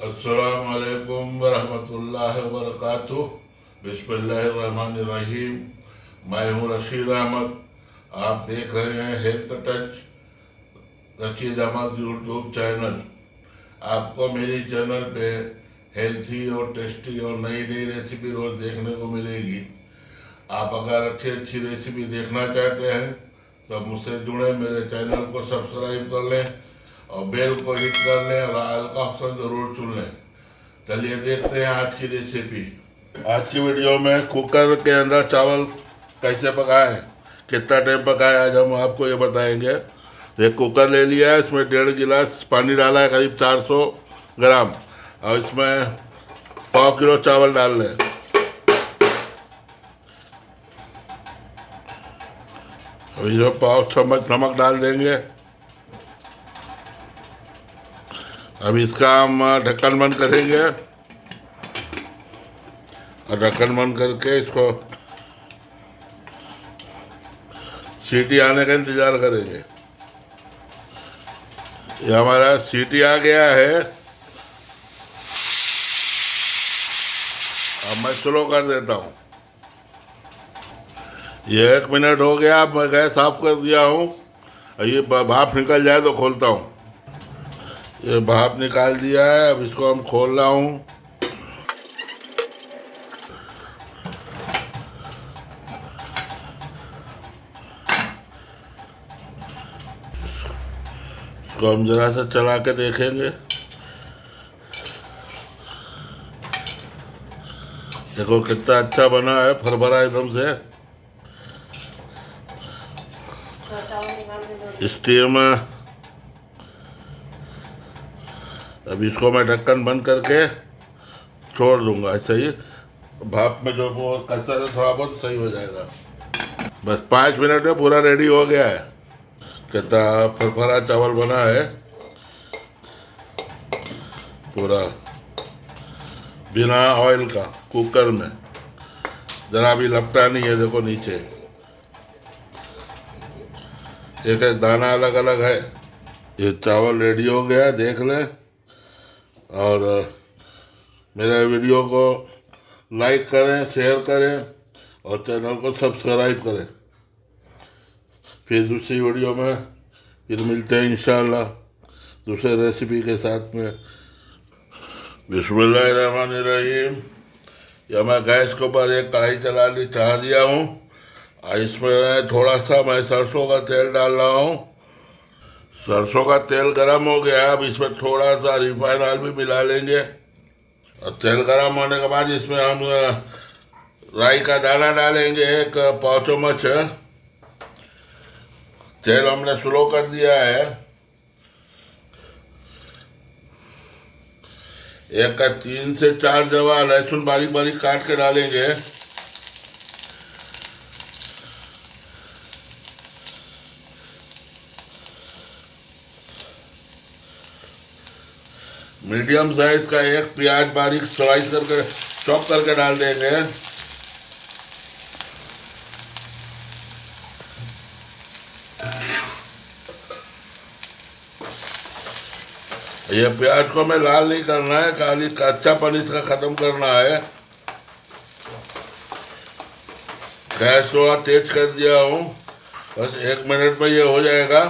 अस्सलामुअलैकुम वरहमतुल्लाहि वबरकातुह। बिस्मिल्लाहिर्रहमानिर्रहीम। मैं हूँ रशीद अहमद। आप देख रहे हैं health touch Rashid Ahmad YouTube channel. आपको मेरी चैनल पे हेल्थी और टेस्टी और नई नई रेसिपी रोज़ देखने को मिलेगी। आप अगर अच्छी अच्छी रेसिपी देखना चाहते हैं तो मुझसे जुड़े, मेरे चैनल को सब्सक्राइब कर लें और बेल को हिट कर लें और ऑल का ऑप्शन ज़रूर चुन लें। चलिए देखते हैं आज की रेसिपी। आज की वीडियो में कुकर के अंदर चावल कैसे पकाएं, कितना टाइम पकाएं, आज हम आपको ये बताएंगे। एक कुकर ले लिया है, इसमें 1.5 गिलास पानी डाला है, करीब 400 ग्राम, और इसमें 1/4 किलो चावल डाल लें। अभी जो 1 चम्मच नमक डाल देंगे। अब इसका हम ढक्कन बंद करेंगे और ढक्कन बंद करके इसको सीटी आने का इंतज़ार करेंगे। ये हमारा सीटी आ गया है। अब मैं स्लो कर देता हूँ। ये 1 मिनट हो गया। अब मैं गैस ऑफ कर दिया हूँ। ये भाप निकल जाए तो खोलता हूँ। ये भाप निकाल दिया है। अब इसको हम खोल रहा हूँ। इसको हम जरा सा चला के देखेंगे। देखो कितना अच्छा बना है, फरफरा एकदम से। स्टीम। अब इसको मैं ढक्कन बंद करके छोड़ दूंगा। ऐसे ही भाप में जो वो कसर है थोड़ा बहुत सही हो जाएगा। बस 5 मिनट में पूरा रेडी हो गया है। कितना फरफरा चावल बना है, पूरा बिना ऑयल का, कुकर में जरा भी लपटा नहीं है। देखो नीचे एक एक दाना अलग अलग है। ये चावल रेडी हो गया, देख लें। और मेरे वीडियो को लाइक करें, शेयर करें और चैनल को सब्सक्राइब करें। फिर दूसरी वीडियो में फिर मिलते हैं इंशाल्लाह दूसरे रेसिपी के साथ में। बिस्मिल्लाहिर्रहमानिर्रहीम। या मैं गैस के ऊपर एक कढ़ाई चढ़ा दिया हूँ। इसमें थोड़ा सा मैं सरसों का तेल डाल रहा हूँ। सरसों का तेल गरम हो गया। अब इसमें थोड़ा सा रिफाइंड ऑयल भी मिला लेंगे। और तेल गरम होने के बाद इसमें हम राई का दाना डालेंगे, 1 पाव चम्मच। तेल हमने स्लो कर दिया है। एक 3 से 4 जवा लहसुन बारीक बारीक काट के डालेंगे। मीडियम साइज का 1 प्याज बारीक स्लाइस करके चॉप करके डाल देंगे। ये प्याज को हमें लाल नहीं करना है, खाली कच्चापन इसका खत्म करना है। गैस थोड़ा तेज कर दिया हूँ। बस 1 मिनट में ये हो जाएगा।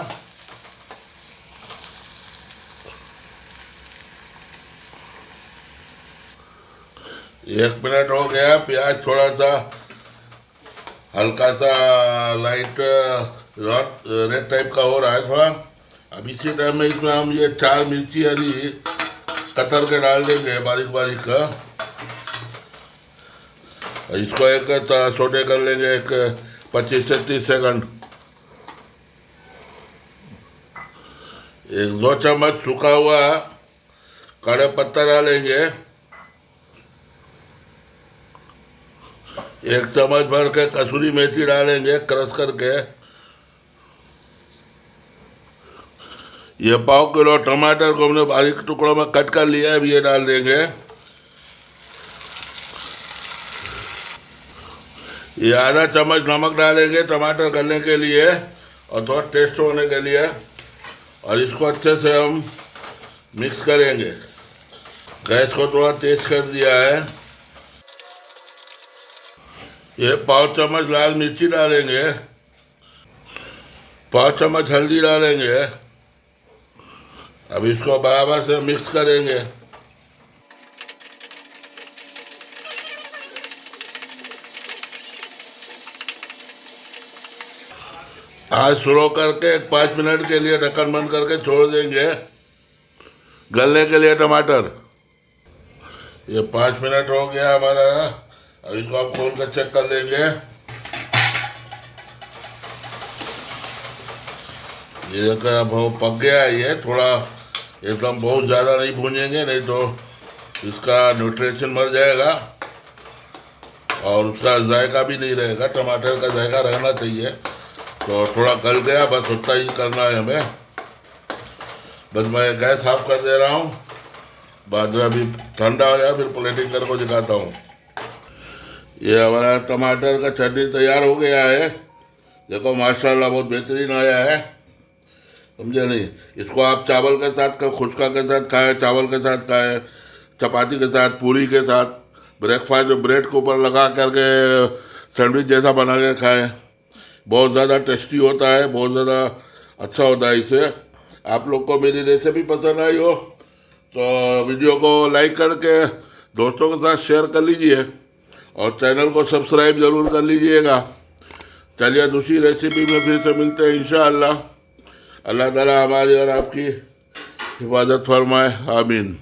एक मिनट हो गया। प्याज थोड़ा सा हल्का सा लाइट रेड टाइप का हो रहा है थोड़ा। अब इसी टाइम में इसमें हम ये 4 मिर्ची हरी कतर के डाल देंगे बारीक बारीक का। इसको एक सोटे कर लेंगे 25 से 30 सेकंड। 1-2 चम्मच सूखा हुआ कड़े पत्ता डालेंगे। 1 चम्मच भर के कसूरी मेथी डालेंगे क्रश करके। ये 1/4 किलो टमाटर को हमने बारीक टुकड़ों में कट कर लिया है। अब ये डाल देंगे। ये आधा चम्मच नमक डालेंगे टमाटर गलने के लिए और थोड़ा टेस्ट होने के लिए। और इसको अच्छे से हम मिक्स करेंगे। गैस को थोड़ा तेज कर दिया है। ये 5 चम्मच लाल मिर्ची डालेंगे, 5 चम्मच हल्दी डालेंगे। अब इसको बराबर से मिक्स करेंगे। आज स्लो करके 5 मिनट के लिए ढक्कन बंद करके छोड़ देंगे गलने के लिए टमाटर। ये 5 मिनट हो गया हमारा। अब इसको आप खोल कर चेक कर लेंगे। ये देखो अब वो पक गया है। ये थोड़ा एकदम बहुत ज़्यादा नहीं भूनेंगे, नहीं तो इसका न्यूट्रिशन मर जाएगा और उसका जायका भी नहीं रहेगा। टमाटर का जायका रहना चाहिए। तो थोड़ा गल गया, बस उतना ही करना है हमें। बस मैं गैस साफ कर दे रहा हूँ। बाद में अभी ठंडा हो जाए फिर प्लेटिंग करके दिखाता हूँ। ये हमारा टमाटर का चटनी तैयार हो गया है। देखो माशाल्लाह बहुत बेहतरीन आया है, समझे नहीं। इसको आप चावल के साथ, खुशका के साथ खाएं, चावल के साथ खाएं, चपाती के साथ, पूरी के साथ, ब्रेकफास्ट ब्रेड के ऊपर लगा करके सैंडविच जैसा बना के खाएं। बहुत ज़्यादा टेस्टी होता है, बहुत ज़्यादा अच्छा होता है। इससे आप लोग को मेरी रेसिपी पसंद आई हो तो वीडियो को लाइक करके दोस्तों के साथ शेयर कर लीजिए और चैनल को सब्सक्राइब ज़रूर कर लीजिएगा। चलिए दूसरी रेसिपी में फिर से मिलते हैं इंशाअल्लाह। अल्लाह ताला हमारी और आपकी हिफाजत फरमाए, आमीन।